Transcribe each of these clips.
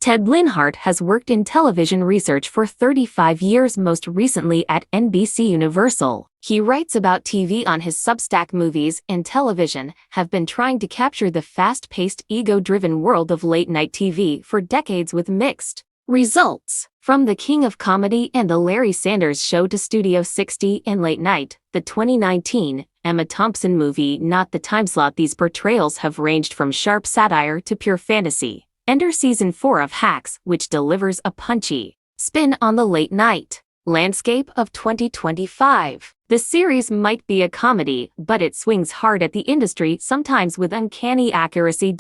Ted Linhart has worked in television research for 35 years, most recently at NBC Universal. He writes about TV on his Substack. Movies and television have been trying to capture the fast-paced, ego-driven world of late-night TV for decades with mixed results. From The King of Comedy and The Larry Sanders Show to Studio 60 and Late Night, the 2019 Emma Thompson movie Not the Timeslot, these portrayals have ranged from sharp satire to pure fantasy. Enter Season 4 of Hacks, which delivers a punchy spin on the late-night landscape of 2025. The series might be a comedy, but it swings hard at the industry, sometimes with uncanny accuracy.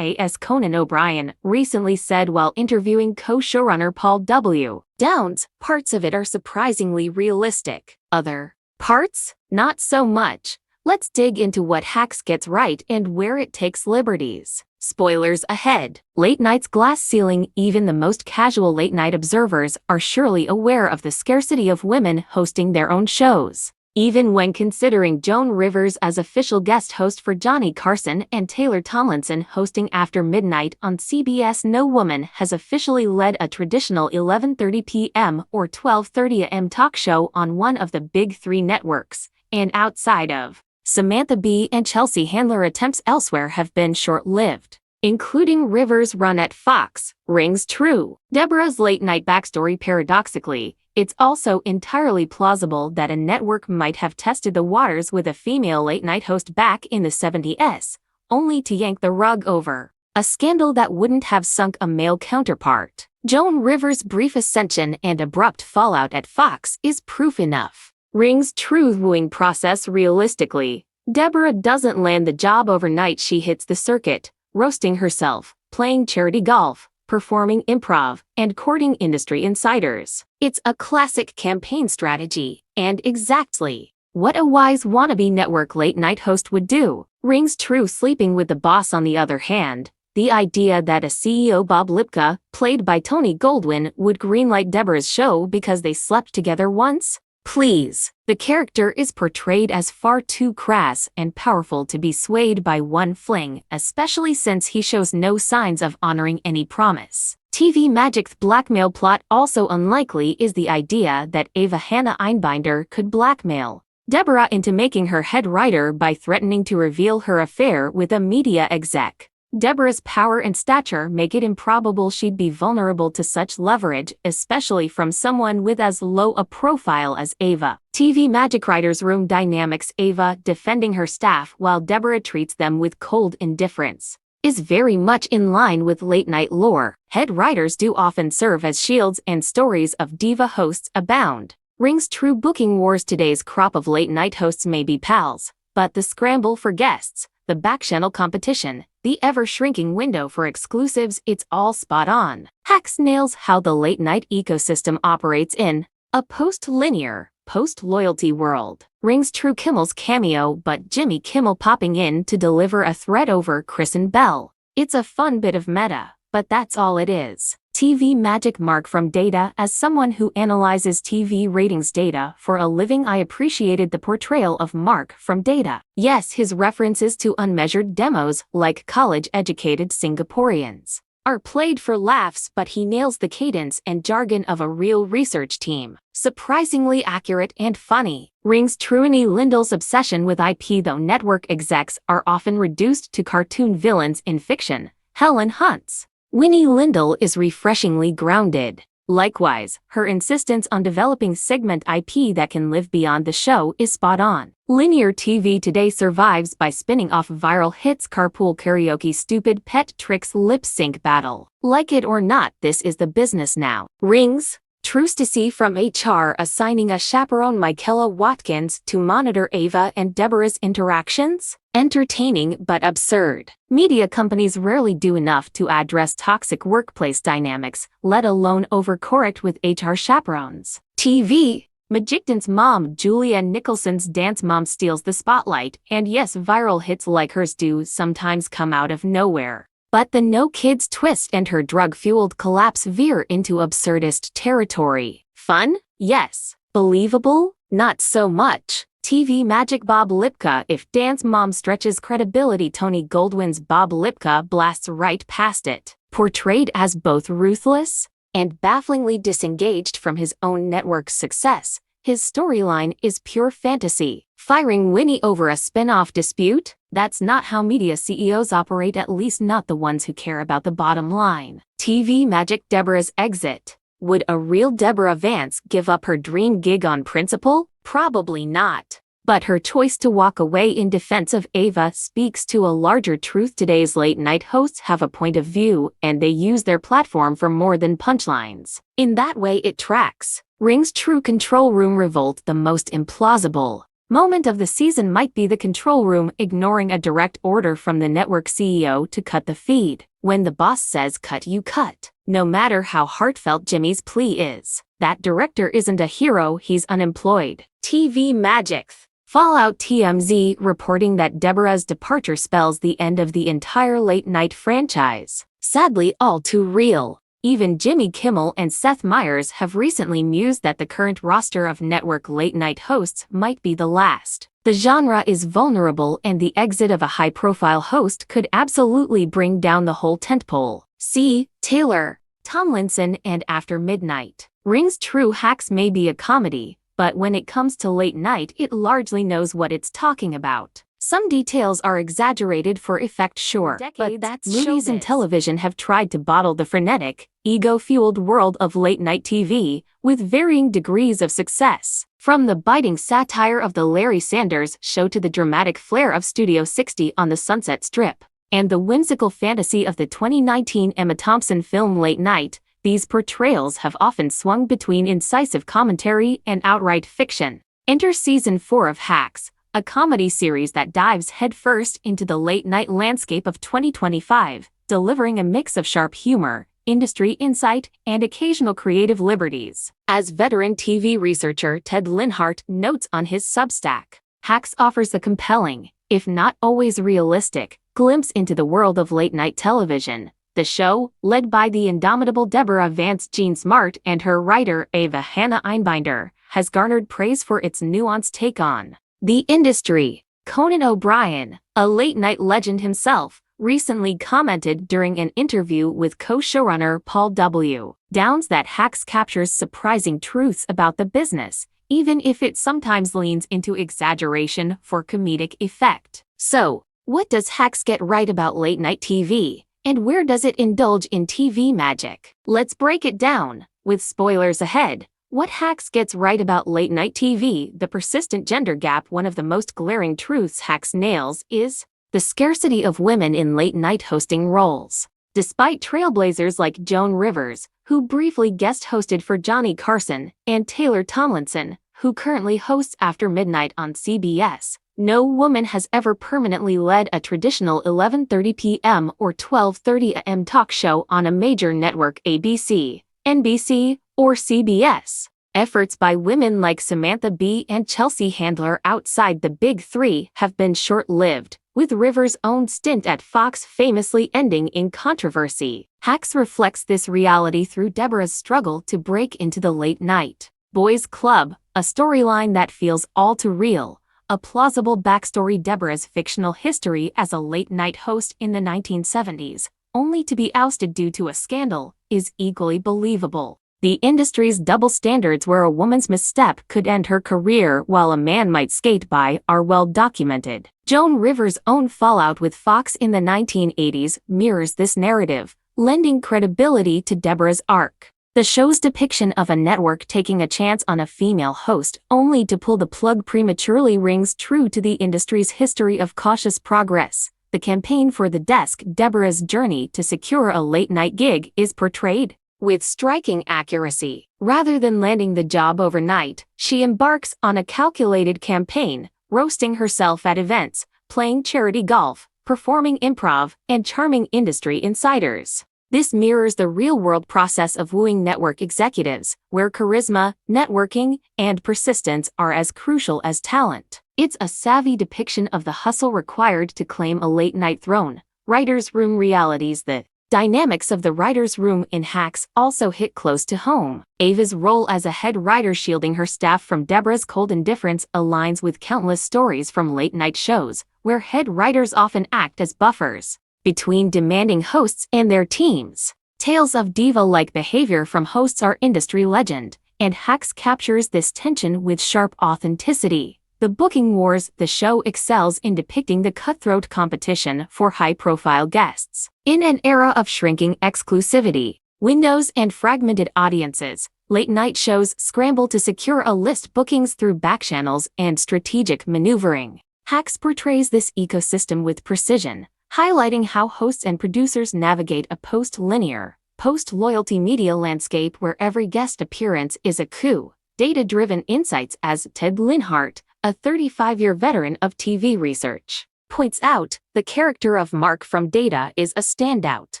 As Conan O'Brien recently said while interviewing co-showrunner Paul W. Downs, parts of it are surprisingly realistic. Other parts, not so much. Let's dig into what Hacks gets right and where it takes liberties. Spoilers ahead. Late night's glass ceiling. Even the most casual late-night observers are surely aware of the scarcity of women hosting their own shows. Even when considering Joan Rivers as official guest host for Johnny Carson and Taylor Tomlinson hosting After Midnight on CBS, no woman has officially led a traditional 11:30 p.m. or 12:30 a.m. talk show on one of the big three networks, and outside of Samantha Bee and Chelsea Handler, attempts elsewhere have been short-lived, including Rivers' run at Fox. Rings true. Deborah's late-night backstory. Paradoxically, it's also entirely plausible that a network might have tested the waters with a female late-night host back in the 70s, only to yank the rug over a scandal that wouldn't have sunk a male counterpart. Joan Rivers' brief ascension and abrupt fallout at Fox is proof enough. Rings true. Wooing process. Realistically, Deborah doesn't land the job overnight. She hits the circuit, roasting herself, playing charity golf, performing improv, and courting industry insiders. It's a classic campaign strategy, and exactly what a wise wannabe network late-night host would do. Rings true. Sleeping with the boss. On the other hand, the idea that a CEO, Bob Lipka, played by Tony Goldwyn, would greenlight Deborah's show because they slept together once? Please. The character is portrayed as far too crass and powerful to be swayed by one fling, especially since he shows no signs of honoring any promise. TV magic's blackmail plot. Also unlikely is the idea that Ava Hannah Einbinder could blackmail Deborah into making her head writer by threatening to reveal her affair with a media exec. Deborah's power and stature make it improbable she'd be vulnerable to such leverage, especially from someone with as low a profile as Ava. TV magic writers' room dynamics. Ava, defending her staff while Deborah treats them with cold indifference, is very much in line with late-night lore. Head writers do often serve as shields, and stories of diva hosts abound. Rings true. Booking wars. Today's crop of late-night hosts may be pals, but the scramble for guests, the back-channel competition, the ever-shrinking window for exclusives, it's all spot on. Hacks nails how the late-night ecosystem operates in a post-linear, post-loyalty world. Rings true. Kimmel's cameo, but Jimmy Kimmel popping in to deliver a threat over Kristen Bell. It's a fun bit of meta, but that's all it is. TV magic. Mark from data. As someone who analyzes TV ratings data for a living, I appreciated the portrayal of Mark from data. Yes, his references to unmeasured demos, like college-educated Singaporeans, are played for laughs, but he nails the cadence and jargon of a real research team. Surprisingly accurate and funny. Rings true. Winnie Lindell's obsession with IP. Though network execs are often reduced to cartoon villains in fiction, Helen Hunt's Winnie Lindell is refreshingly grounded. Likewise, her insistence on developing segment IP that can live beyond the show is spot on. Linear TV today survives by spinning off viral hits: Carpool Karaoke, Stupid Pet Tricks, Lip Sync Battle. Like it or not, this is the business now. Rings true. Stacy from HR assigning a chaperone, Michaela Watkins, to monitor Ava and Deborah's interactions? Entertaining but absurd. Media companies rarely do enough to address toxic workplace dynamics, let alone overcorrect with HR chaperones. TV Magicton's mom, Julia Nicholson's dance mom, steals the spotlight, and yes, viral hits like hers do sometimes come out of nowhere. But the no kids twist and her drug-fueled collapse veer into absurdist territory. Fun? Yes. Believable? Not so much. TV magic. Bob Lipka. If Dance Mom stretches credibility, Tony Goldwyn's Bob Lipka blasts right past it. Portrayed as both ruthless and bafflingly disengaged from his own network's success, his storyline is pure fantasy. Firing Winnie over a spin-off dispute? That's not how media CEOs operate, at least not the ones who care about the bottom line. TV magic. Deborah's exit. Would a real Deborah Vance give up her dream gig on principle? Probably not. But her choice to walk away in defense of Ava speaks to a larger truth. Today's late-night hosts have a point of view, and they use their platform for more than punchlines. In that way it tracks. Rings true control room revolt. The most implausible moment of the season might be the control room ignoring a direct order from the network CEO to cut the feed. When the boss says cut, you cut. No matter how heartfelt Jimmy's plea is. That director isn't a hero, he's unemployed. TV magic. Fallout. TMZ reporting that Deborah's departure spells the end of the entire late-night franchise. Sadly, all too real. Even Jimmy Kimmel and Seth Meyers have recently mused that the current roster of network late-night hosts might be the last. The genre is vulnerable, and the exit of a high-profile host could absolutely bring down the whole tentpole. See Taylor, Tomlinson, and After Midnight. Rings true. Hacks may be a comedy, but when it comes to late night, it largely knows what it's talking about. Some details are exaggerated for effect, sure, but that's movies and television have tried to bottle the frenetic, ego-fueled world of late-night TV, with varying degrees of success. From the biting satire of the Larry Sanders Show to the dramatic flair of Studio 60 on the Sunset Strip, and the whimsical fantasy of the 2019 Emma Thompson film Late Night, these portrayals have often swung between incisive commentary and outright fiction. Enter Season 4 of Hacks, a comedy series that dives headfirst into the late-night landscape of 2025, delivering a mix of sharp humor, industry insight, and occasional creative liberties. As veteran TV researcher Ted Linhart notes on his Substack, Hacks offers a compelling, if not always realistic, glimpse into the world of late-night television. The show, led by the indomitable Deborah Vance Jean Smart and her writer Ava Hannah Einbinder, has garnered praise for its nuanced take on the industry. Conan O'Brien, a late-night legend himself, recently commented during an interview with co-showrunner Paul W. Downs that Hacks captures surprising truths about the business, even if it sometimes leans into exaggeration for comedic effect. So, what does Hacks get right about late-night TV? And where does it indulge in TV magic? Let's break it down, with spoilers ahead. What Hacks gets right about late-night TV? The persistent gender gap. One of the most glaring truths Hacks nails is the scarcity of women in late-night hosting roles. Despite trailblazers like Joan Rivers, who briefly guest-hosted for Johnny Carson, and Taylor Tomlinson, who currently hosts After Midnight on CBS, no woman has ever permanently led a traditional 11:30 p.m. or 12:30 a.m. talk show on a major network: ABC, NBC, or CBS. Efforts by women like Samantha Bee and Chelsea Handler outside the Big Three have been short-lived, with Rivers' own stint at Fox famously ending in controversy. Hacks reflects this reality through Deborah's struggle to break into the late-night boys' club, a storyline that feels all too real. A plausible backstory: Deborah's fictional history as a late-night host in the 1970s, only to be ousted due to a scandal, is equally believable. The industry's double standards, where a woman's misstep could end her career while a man might skate by, are well documented. Joan Rivers' own fallout with Fox in the 1980s mirrors this narrative, lending credibility to Deborah's arc. The show's depiction of a network taking a chance on a female host only to pull the plug prematurely rings true to the industry's history of cautious progress. The campaign for the desk, Deborah's journey to secure a late-night gig, is portrayed with striking accuracy. Rather than landing the job overnight, she embarks on a calculated campaign, roasting herself at events, playing charity golf, performing improv, and charming industry insiders. This mirrors the real-world process of wooing network executives, where charisma, networking, and persistence are as crucial as talent. It's a savvy depiction of the hustle required to claim a late-night throne. Writers' room realities. The dynamics of the writers' room in Hacks also hit close to home. Ava's role as a head writer shielding her staff from Deborah's cold indifference aligns with countless stories from late-night shows, where head writers often act as buffers. between demanding hosts and their teams. Tales of diva-like behavior from hosts are industry legend, and Hacks captures this tension with sharp authenticity. The Booking Wars, the show excels in depicting the cutthroat competition for high-profile guests. In an era of shrinking exclusivity, windows and fragmented audiences, late-night shows scramble to secure A-list bookings through backchannels and strategic maneuvering. Hacks portrays this ecosystem with precision, highlighting how hosts and producers navigate a post-linear, post-loyalty media landscape where every guest appearance is a coup. Data-driven insights, as Ted Linhart, a 35-year veteran of TV research, points out, the character of Mark from Data is a standout.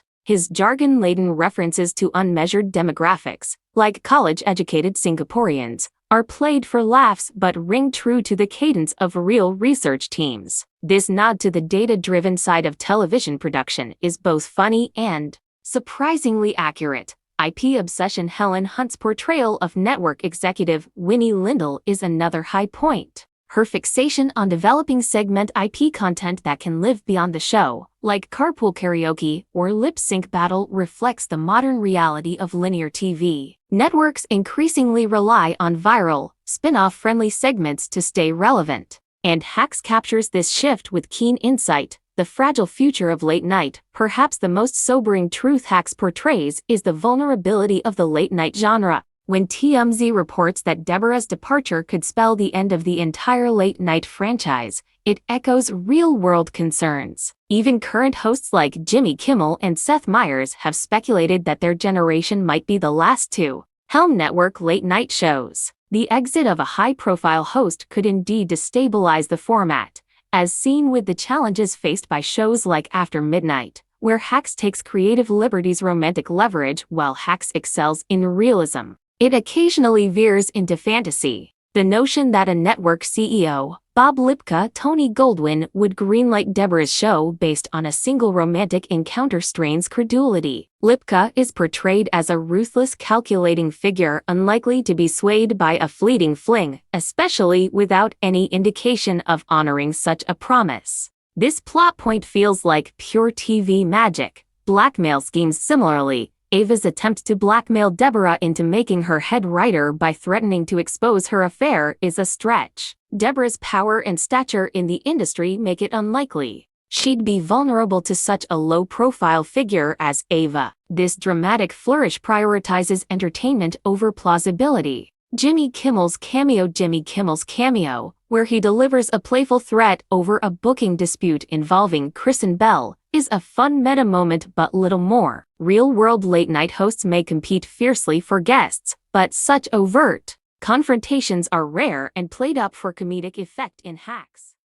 His jargon-laden references to unmeasured demographics, like college-educated Singaporeans, are played for laughs but ring true to the cadence of real research teams. This nod to the data-driven side of television production is both funny and surprisingly accurate. IP obsession. Helen Hunt's portrayal of network executive Winnie Lindell is another high point. Her fixation on developing segment IP content that can live beyond the show, like carpool karaoke or lip-sync battle, reflects the modern reality of linear TV. Networks increasingly rely on viral, spin-off-friendly segments to stay relevant, and Hacks captures this shift with keen insight. The fragile future of late night. Perhaps the most sobering truth Hacks portrays is the vulnerability of the late-night genre. When TMZ reports that Deborah's departure could spell the end of the entire late-night franchise, it echoes real-world concerns. Even current hosts like Jimmy Kimmel and Seth Meyers have speculated that their generation might be the last to helm network late-night shows. The exit of a high-profile host could indeed destabilize the format, as seen with the challenges faced by shows like After Midnight, where Hacks takes creative liberties. Romantic leverage. While Hacks excels in realism, it occasionally veers into fantasy. The notion that a network CEO, Bob Lipka, Tony Goldwyn, would greenlight Deborah's show based on a single romantic encounter strains credulity. Lipka is portrayed as a ruthless, calculating figure unlikely to be swayed by a fleeting fling, especially without any indication of honoring such a promise. This plot point feels like pure TV magic. Blackmail schemes. Similarly, Ava's attempt to blackmail Deborah into making her head writer by threatening to expose her affair is a stretch. Deborah's power and stature in the industry make it unlikely she'd be vulnerable to such a low-profile figure as Ava. This dramatic flourish prioritizes entertainment over plausibility. Jimmy Kimmel's cameo, where he delivers a playful threat over a booking dispute involving Kristen Bell, is a fun meta moment but little more. Real-world late-night hosts may compete fiercely for guests, but such overt confrontations are rare and played up for comedic effect in Hacks.